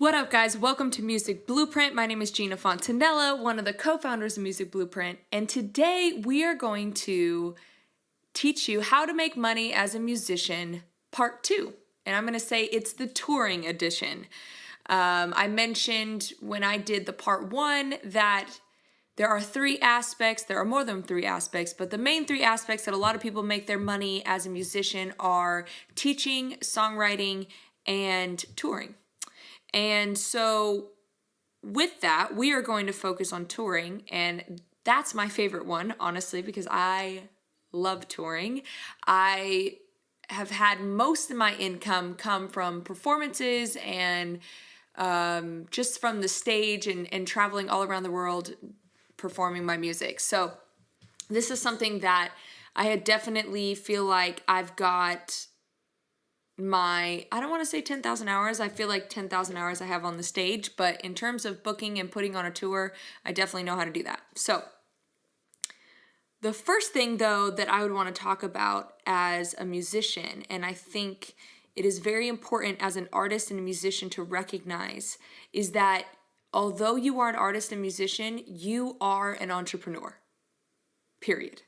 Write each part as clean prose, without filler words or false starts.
What up, guys? Welcome to Music Blueprint. My name is Gina Fontanella, one of the co-founders of Music Blueprint, and today we are going to teach you how to make money as a musician, part 2. And I'm going to say it's the touring edition. I mentioned when I did the part 1 that there are 3 aspects. There are more than 3 aspects, but the main 3 aspects that a lot of people make their money as a musician are teaching, songwriting, and touring. And so with that, we are going to focus on touring, and that's my favorite one, honestly, because I love touring. I have had most of my income come from performances and just from the stage and traveling all around the world performing my music. So this is something that I had definitely feel like I've got I don't want to say 10,000 hours. I feel like 10,000 hours I have on the stage, but in terms of booking and putting on a tour, I definitely know how to do that. So the first thing, though, that I would want to talk about as a musician, and I think it is very important as an artist and a musician to recognize, is that although you are an artist and musician, you are an entrepreneur, period.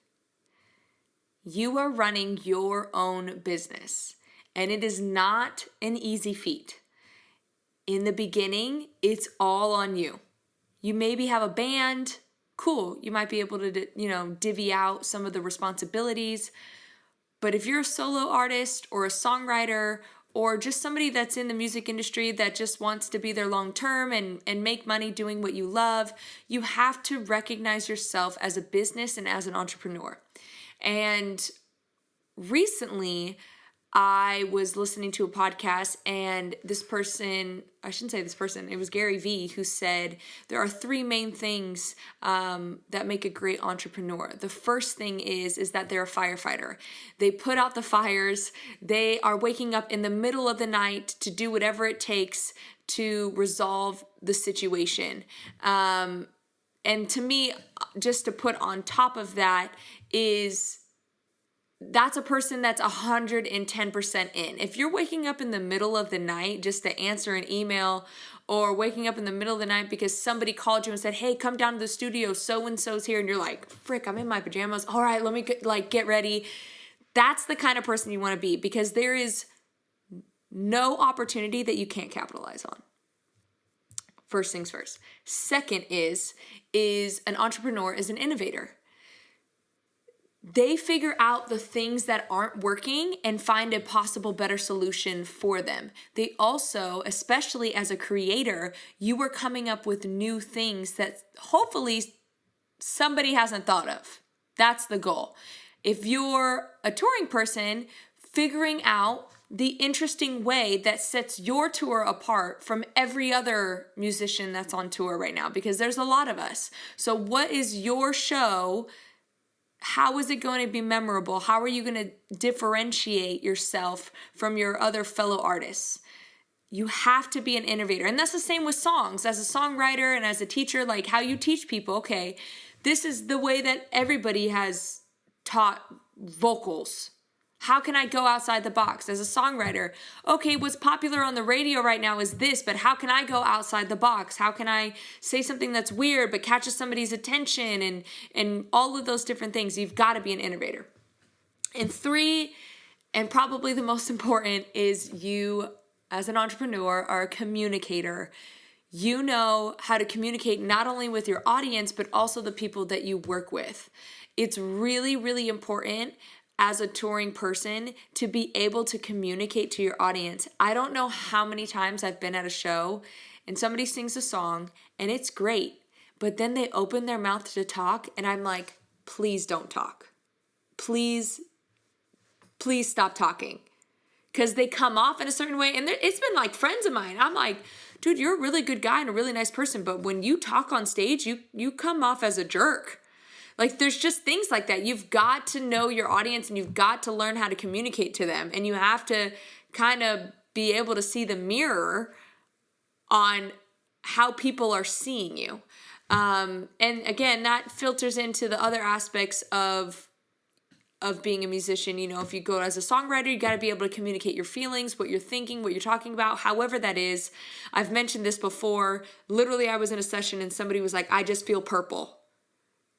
You are running your own business. And it is not an easy feat. In the beginning, it's all on you. You maybe have a band, cool. You might be able to, divvy out some of the responsibilities. But if you're a solo artist or a songwriter or just somebody that's in the music industry that just wants to be there long term and make money doing what you love, you have to recognize yourself as a business and as an entrepreneur. And recently, I was listening to a podcast, and this person, I shouldn't say this person, it was Gary Vee, who said there are 3 main things that make a great entrepreneur. The first thing is that they're a firefighter. They put out the fires. They are waking up in the middle of the night to do whatever it takes to resolve the situation. And to me, just to put on top of that that's a person that's 110% in. If you're waking up in the middle of the night just to answer an email, or waking up in the middle of the night because somebody called you and said, hey, come down to the studio, so-and-so's here, and you're like, frick, I'm in my pajamas. All right, let me get ready. That's the kind of person you want to be, because there is no opportunity that you can't capitalize on. First things first. Second is an entrepreneur is an innovator. They figure out the things that aren't working and find a possible better solution for them. They also, especially as a creator, you are coming up with new things that hopefully somebody hasn't thought of. That's the goal. If you're a touring person, figuring out the interesting way that sets your tour apart from every other musician that's on tour right now, because there's a lot of us. So what is your show? How is it going to be memorable? How are you going to differentiate yourself from your other fellow artists? You have to be an innovator. And that's the same with songs. As a songwriter and as a teacher, like how you teach people, okay, this is the way that everybody has taught vocals. How can I go outside the box? As a songwriter, okay, what's popular on the radio right now is this, but how can I go outside the box? How can I say something that's weird but catches somebody's attention and all of those different things? You've got to be an innovator. And 3, and probably the most important, is you as an entrepreneur are a communicator. You know how to communicate not only with your audience, but also the people that you work with. It's really, really important as a touring person to be able to communicate to your audience. I don't know how many times I've been at a show and somebody sings a song and it's great, but then they open their mouth to talk and I'm like, please don't talk. Please stop talking. Because they come off in a certain way, and it's been like friends of mine. I'm like, dude, you're a really good guy and a really nice person, but when you talk on stage, you come off as a jerk. Like, there's just things like that. You've got to know your audience and you've got to learn how to communicate to them. And you have to kind of be able to see the mirror on how people are seeing you. And again, that filters into the other aspects of of being a musician. You know, if you go as a songwriter, you got to be able to communicate your feelings, what you're thinking, what you're talking about, however that is. I've mentioned this before. Literally, I was in a session and somebody was like, I just feel purple.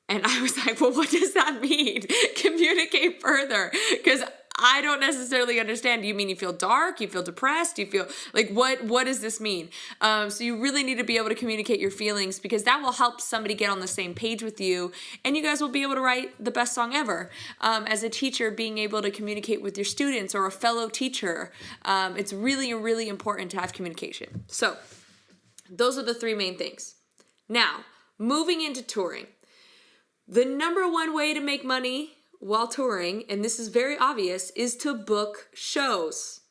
And I was like, well, what does that mean? Communicate further. Because I don't necessarily understand. Do you mean you feel dark? You feel depressed? Do you feel like, what does this mean? So you really need to be able to communicate your feelings, because that will help somebody get on the same page with you, and you guys will be able to write the best song ever. As a teacher, being able to communicate with your students or a fellow teacher, it's really, really important to have communication. So those are the three main things. Now, moving into touring. The number one way to make money while touring, and this is very obvious, is to book shows.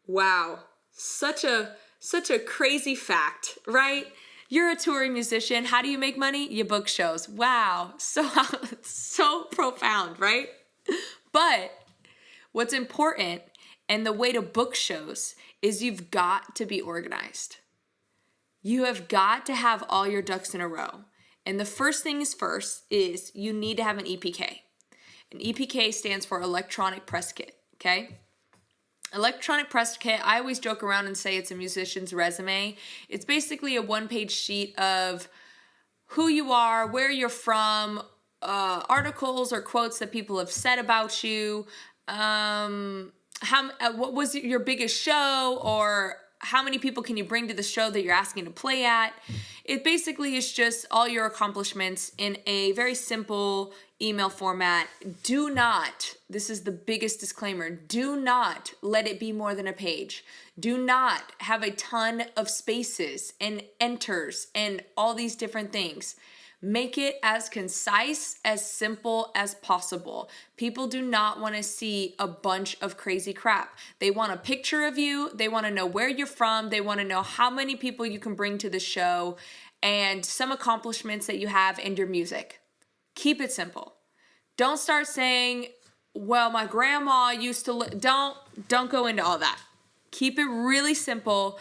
Wow, such a crazy fact, right? You're a touring musician. How do you make money? You book shows. Wow, so profound, right? But what's important, and the way to book shows, is you've got to be organized. You have got to have all your ducks in a row. And the first thing is you need to have an EPK. An EPK stands for electronic press kit, okay? Electronic press kit, I always joke around and say it's a musician's resume. It's basically a one-page sheet of who you are, where you're from, articles or quotes that people have said about you, what was your biggest show, or how many people can you bring to the show that you're asking to play at. It basically is just all your accomplishments in a very simple email format. Do not, this is the biggest disclaimer, do not let it be more than a page. Do not have a ton of spaces and enters and all these different things. Make it as concise, as simple as possible. People do not want to see a bunch of crazy crap. They want a picture of you. They want to know where you're from. They want to know how many people you can bring to the show and some accomplishments that you have and your music. Keep it simple. Don't start saying, well, my grandma used to don't go into all that. Keep it really simple.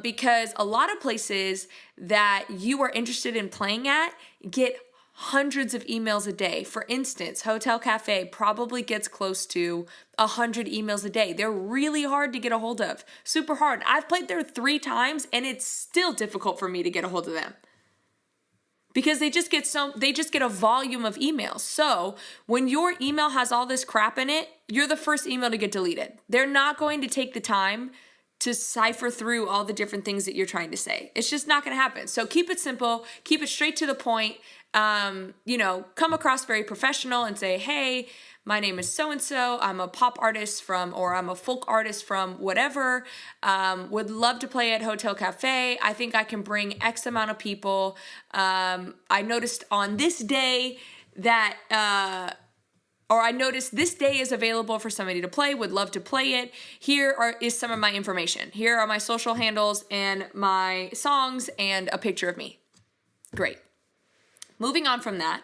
Because a lot of places that you are interested in playing at get hundreds of emails a day. For instance, Hotel Cafe probably gets close to 100 emails a day. They're really hard to get a hold of. Super hard. I've played there 3 times and it's still difficult for me to get a hold of them. Because they just get a volume of emails. So when your email has all this crap in it, you're the first email to get deleted. They're not going to take the time to cipher through all the different things that you're trying to say. It's just not going to happen. So keep it simple, keep it straight to the point. Come across very professional and say, hey, my name is so-and-so. I'm a pop artist or I'm a folk artist from whatever. Would love to play at Hotel Cafe. I think I can bring X amount of people. I noticed on this day that, I noticed this day is available for somebody to play, would love to play it. Here is some of my information. Here are my social handles and my songs and a picture of me. Great. Moving on from that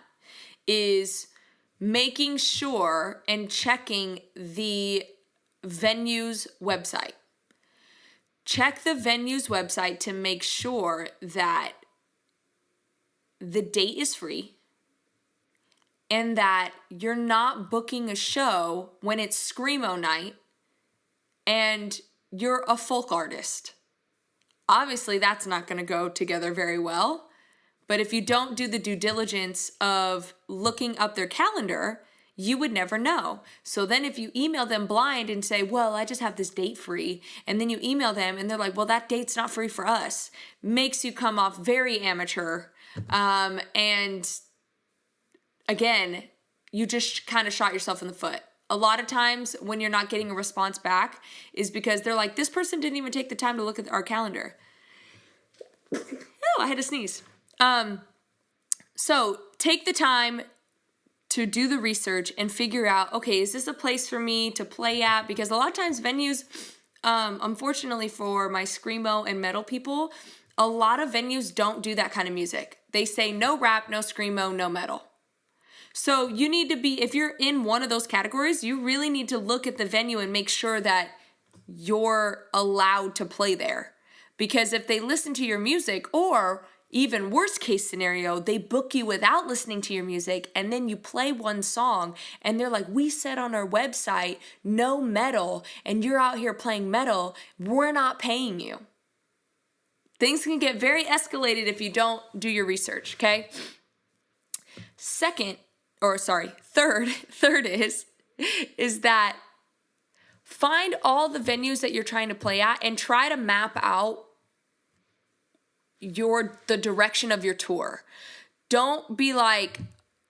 is making sure and checking the venue's website. Check the venue's website to make sure that the date is free, and that you're not booking a show when it's Screamo night and you're a folk artist. Obviously, that's not going to go together very well. But if you don't do the due diligence of looking up their calendar, you would never know. So then if you email them blind and say, well, I just have this date free, and then you email them and they're like, well, that date's not free for us, makes you come off very amateur. And again, you just kind of shot yourself in the foot. A lot of times when you're not getting a response back is because they're like, this person didn't even take the time to look at our calendar. Oh, I had to sneeze. So take the time to do the research and figure out, okay, is this a place for me to play at? Because a lot of times venues, unfortunately for my screamo and metal people, a lot of venues don't do that kind of music. They say no rap, no screamo, no metal. So you need to be, if you're in one of those categories, you really need to look at the venue and make sure that you're allowed to play there. Because if they listen to your music, or even worst case scenario, they book you without listening to your music, and then you play one song and they're like, we said on our website, no metal, and you're out here playing metal, we're not paying you. Things can get very escalated if you don't do your research, okay? Third is that find all the venues that you're trying to play at and try to map out the direction of your tour. Don't be like,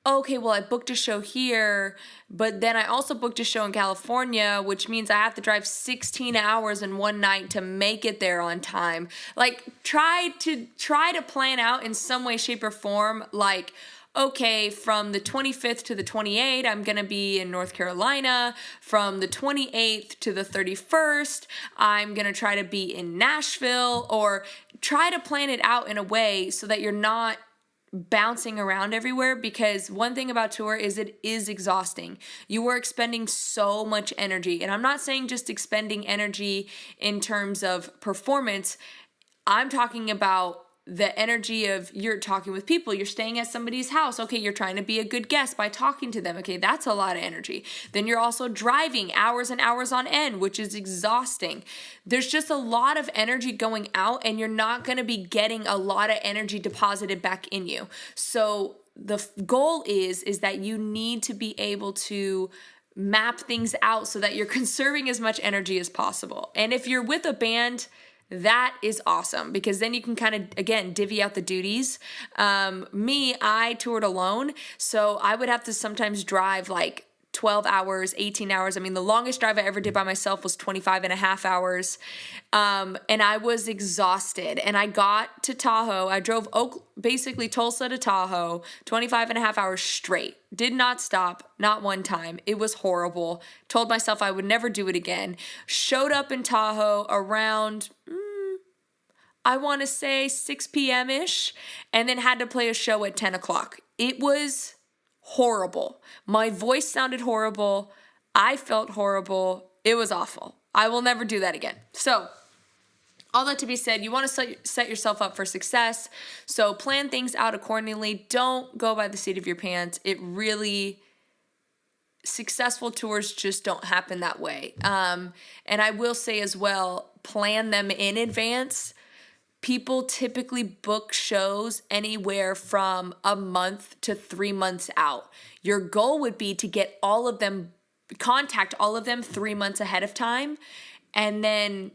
okay, well, I booked a show here, but then I also booked a show in California, which means I have to drive 16 hours in one night to make it there on time. Like, try to plan out in some way, shape, or form, like, okay, from the 25th to the 28th, I'm going to be in North Carolina. From the 28th to the 31st, I'm going to try to be in Nashville, or try to plan it out in a way so that you're not bouncing around everywhere, because one thing about tour is it is exhausting. You are expending so much energy, and I'm not saying just expending energy in terms of performance. I'm talking about the energy of you're talking with people, you're staying at somebody's house. Okay, you're trying to be a good guest by talking to them. Okay, that's a lot of energy. Then you're also driving hours and hours on end, which is exhausting. There's just a lot of energy going out, and you're not going to be getting a lot of energy deposited back in you. So the goal is that you need to be able to map things out so that you're conserving as much energy as possible. And if you're with a band, that is awesome, because then you can kind of, again, divvy out the duties. I toured alone, so I would have to sometimes drive like 12 hours, 18 hours. I mean, the longest drive I ever did by myself was 25 and a half hours. And I was exhausted. And I got to Tahoe. I drove basically Tulsa to Tahoe, 25 and a half hours straight. Did not stop, not one time. It was horrible. Told myself I would never do it again. Showed up in Tahoe around, I want to say 6 p.m.-ish, and then had to play a show at 10 o'clock. It was horrible. My voice sounded horrible. I felt horrible. It was awful. I will never do that again. So, all that to be said, you want to set yourself up for success. So plan things out accordingly. Don't go by the seat of your pants. Successful tours just don't happen that way. And I will say as well, plan them in advance. People typically book shows anywhere from a month to 3 months out. Your goal would be to get contact all of them 3 months ahead of time, and then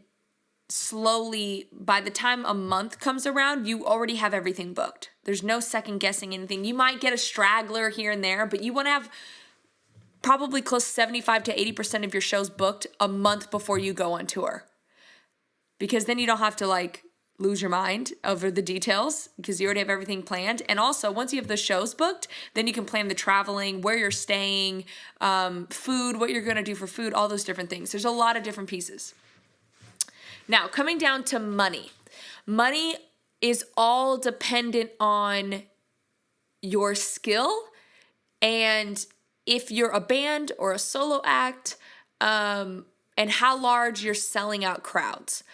slowly, by the time a month comes around, you already have everything booked. There's no second guessing anything. You might get a straggler here and there, but you want to have probably close to 75 to 80% of your shows booked a month before you go on tour. Because then you don't have to lose your mind over the details, because you already have everything planned. And also, once you have the shows booked, then you can plan the traveling, where you're staying, food, what you're going to do for food, all those different things. There's a lot of different pieces. Now, coming down to money. Money is all dependent on your skill, and if you're a band or a solo act, and how large you're selling out crowds.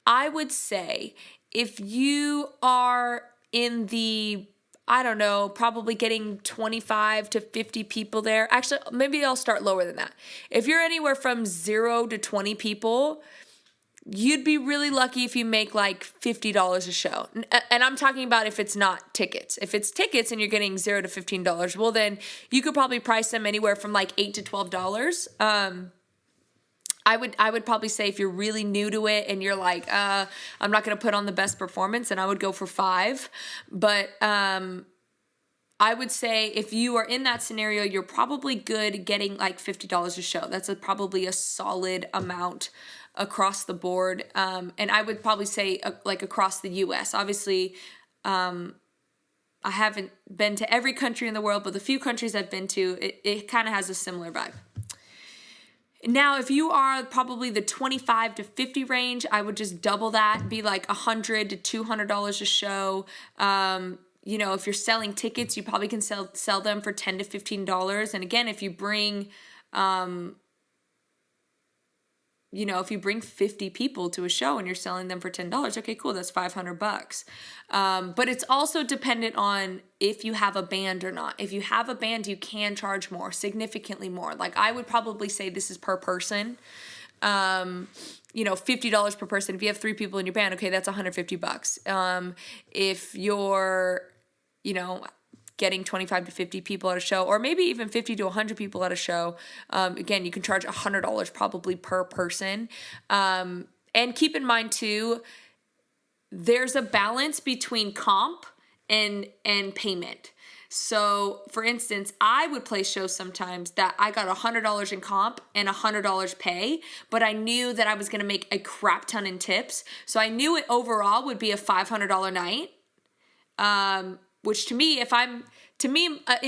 I would say if you are in the, probably getting 25 to 50 people there. Actually, maybe I'll start lower than that. If you're anywhere from 0 to 20 people, you'd be really lucky if you make $50 a show. And I'm talking about if it's not tickets. If it's tickets and you're getting $0 to $15, well, then you could probably price them anywhere from $8 to $12. I would probably say if you're really new to it and you're I'm not going to put on the best performance, and I would go for $5. But I would say if you are in that scenario, you're probably good getting $50 a show. That's probably a solid amount across the board. And I would probably say across the U.S. Obviously, I haven't been to every country in the world, but the few countries I've been to, it kind of has a similar vibe. Now, if you are probably the 25 to 50 range, I would just double that, be $100 to $200 a show. If you're selling tickets, you probably can sell them for $10 to $15. And again, if you bring if you bring 50 people to a show and you're selling them for $10, okay, cool, that's $500. But it's also dependent on if you have a band or not. If you have a band, you can charge more, significantly more. Like I would probably say this is per person. $50 per person. If you have 3 people in your band, okay, that's $150. If you're, getting 25 to 50 people at a show, or maybe even 50 to 100 people at a show, again, you can charge $100 probably per person. And keep in mind too, there's a balance between comp and payment. So for instance, I would play shows sometimes that I got $100 in comp and $100 pay, but I knew that I was going to make a crap ton in tips. So I knew it overall would be a $500 night. Which to me, in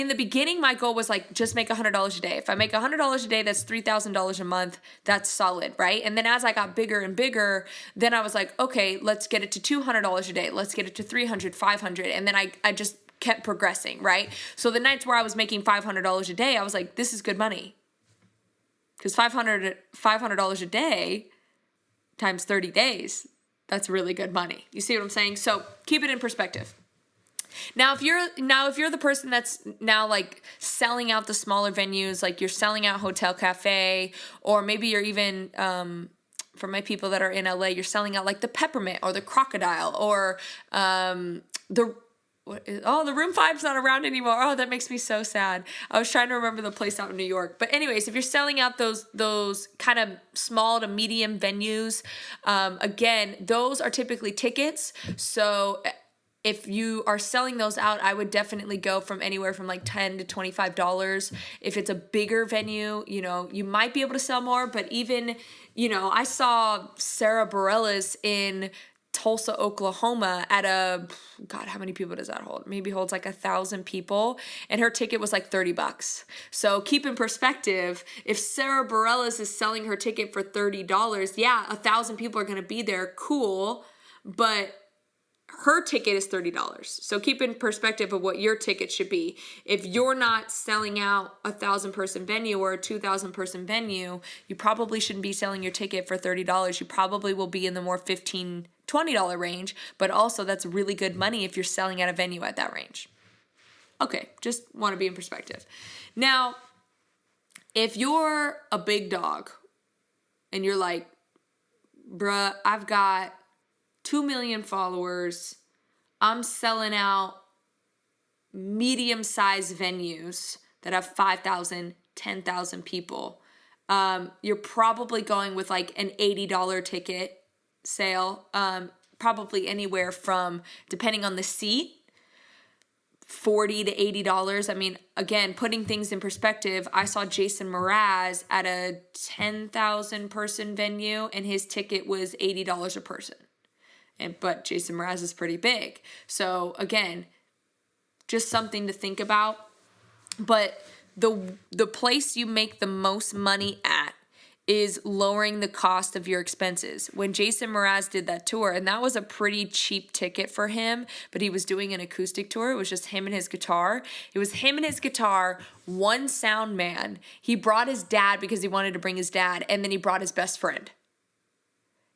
the beginning, my goal was like, just make $100 a day. If I make $100 a day, that's $3,000 a month. That's solid, right? And then as I got bigger and bigger, then I was like, okay, let's get it to $200 a day. Let's get it to $300, $500. And then I just kept progressing, right? So the nights where I was making $500 a day, I was like, this is good money. Because $500 a day times 30 days, that's really good money. You see what I'm saying? So keep it in perspective. Now, if you're the person that's now like selling out the smaller venues, like you're selling out Hotel Cafe, or maybe you're even, for my people that are in LA, you're selling out like the Peppermint or the Crocodile or the Room 5's not around anymore. Oh, that makes me so sad. I was trying to remember the place out in New York. But anyways, if you're selling out those kind of small to medium venues, again, those are typically tickets. So if you are selling those out, I would definitely go from anywhere from like $10 to $25. If it's a bigger venue, you might be able to sell more, but even, I saw Sarah Bareilles in Tulsa, Oklahoma at how many people does that hold? Maybe holds like 1,000 people, and her ticket was like $30. So keep in perspective, if Sarah Bareilles is selling her ticket for $30, yeah, 1,000 people are going to be there, cool, but her ticket is $30. So keep in perspective of what your ticket should be. If you're not selling out a 1,000-person venue or a 2,000-person venue, you probably shouldn't be selling your ticket for $30. You probably will be in the more $15, $20 range, but also that's really good money if you're selling at a venue at that range. Okay, just want to be in perspective. Now, if you're a big dog and you're like, bruh, I've got 2 million followers, I'm selling out medium-sized venues that have 5,000, 10,000 people. You're probably going with like an $80 ticket sale, probably anywhere from, depending on the seat, $40 to $80. I mean, again, putting things in perspective, I saw Jason Mraz at a 10,000 person venue and his ticket was $80 a person. But Jason Mraz is pretty big. So again, just something to think about. But the place you make the most money at is lowering the cost of your expenses. When Jason Mraz did that tour, and that was a pretty cheap ticket for him, but he was doing an acoustic tour. It was just him and his guitar. It was him and his guitar, one sound man. He brought his dad because he wanted to bring his dad, and then he brought his best friend.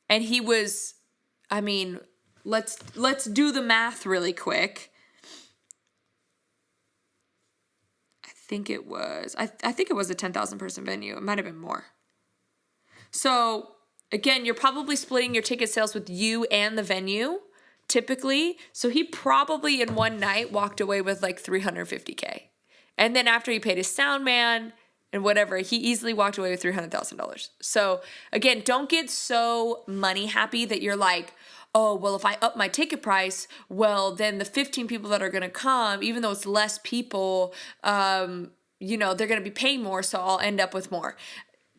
And he was, I mean, let's do the math really quick. I think it was a 10,000 person venue. It might have been more. So again, you're probably splitting your ticket sales with you and the venue typically. So he probably in one night walked away with like $350K. And then after he paid his sound man and whatever, he easily walked away with $300,000. So again, don't get so money happy that you're like, oh, well, if I up my ticket price, well, then the 15 people that are going to come, even though it's less people, they're going to be paying more, so I'll end up with more.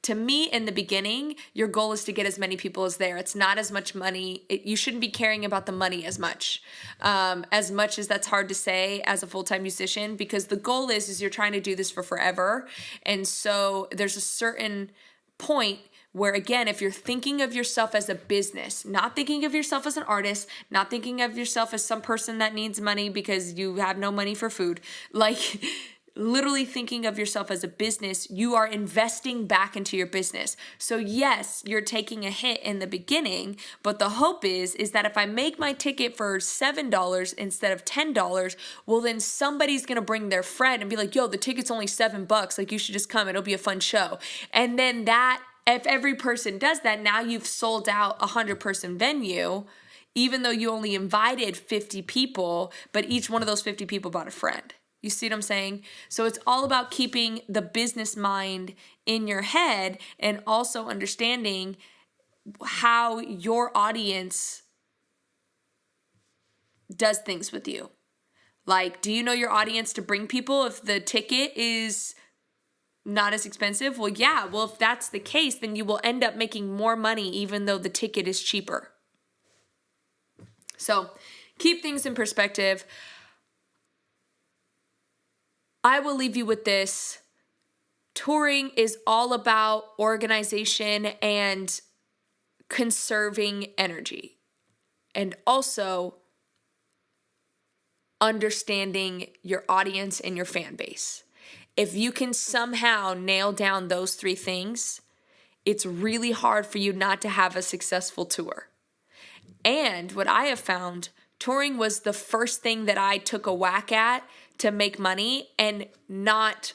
To me, in the beginning, your goal is to get as many people as there. It's not as much money. You shouldn't be caring about the money as much as that's hard to say as a full-time musician, because the goal is you're trying to do this for forever. And so there's a certain point where, again, if you're thinking of yourself as a business, not thinking of yourself as an artist, not thinking of yourself as some person that needs money because you have no money for food, like literally thinking of yourself as a business, you are investing back into your business. So yes, you're taking a hit in the beginning, but the hope is that if I make my ticket for $7 instead of $10, well then somebody's going to bring their friend and be like, yo, the ticket's only $7. Like, you should just come. It'll be a fun show. And then if every person does that, now you've sold out a 100-person venue, even though you only invited 50 people, but each one of those 50 people brought a friend. You see what I'm saying? So it's all about keeping the business mind in your head and also understanding how your audience does things with you. Like, do you know your audience to bring people if the ticket is not as expensive? Well, yeah. Well, if that's the case, then you will end up making more money even though the ticket is cheaper. So keep things in perspective. I will leave you with this. Touring is all about organization and conserving energy, and also understanding your audience and your fan base. If you can somehow nail down those 3 things, it's really hard for you not to have a successful tour. And what I have found, touring was the first thing that I took a whack at to make money, and not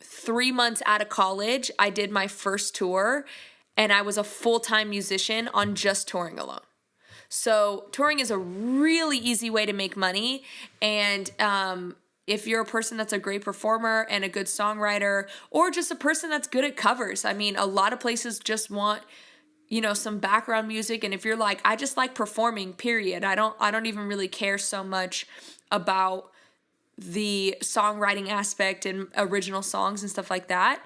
3 months out of college, I did my first tour and I was a full-time musician on just touring alone. So touring is a really easy way to make money. And if you're a person that's a great performer and a good songwriter, or just a person that's good at covers, I mean, a lot of places just want, some background music. And if you're like, I just like performing, period. I don't even really care so much about the songwriting aspect and original songs and stuff like that,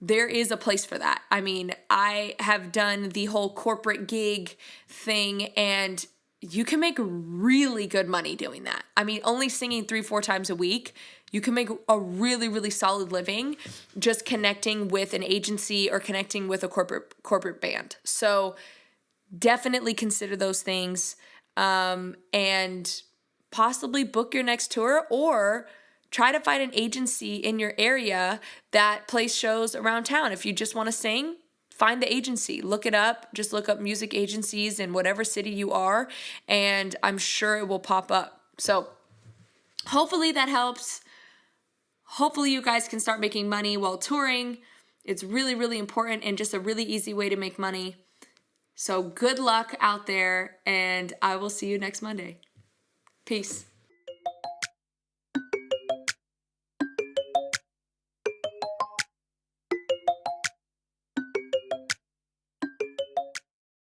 there is a place for that. I mean, I have done the whole corporate gig thing, and you can make really good money doing that. I mean, only singing 3-4 times a week, you can make a really, really solid living just connecting with an agency or connecting with a corporate band. So definitely consider those things, and possibly book your next tour, or try to find an agency in your area that plays shows around town. If you just want to sing, find the agency, look it up, just look up music agencies in whatever city you are, and I'm sure it will pop up. So hopefully that helps. Hopefully you guys can start making money while touring. It's really, really important and just a really easy way to make money. So good luck out there, and I will see you next Monday. Peace.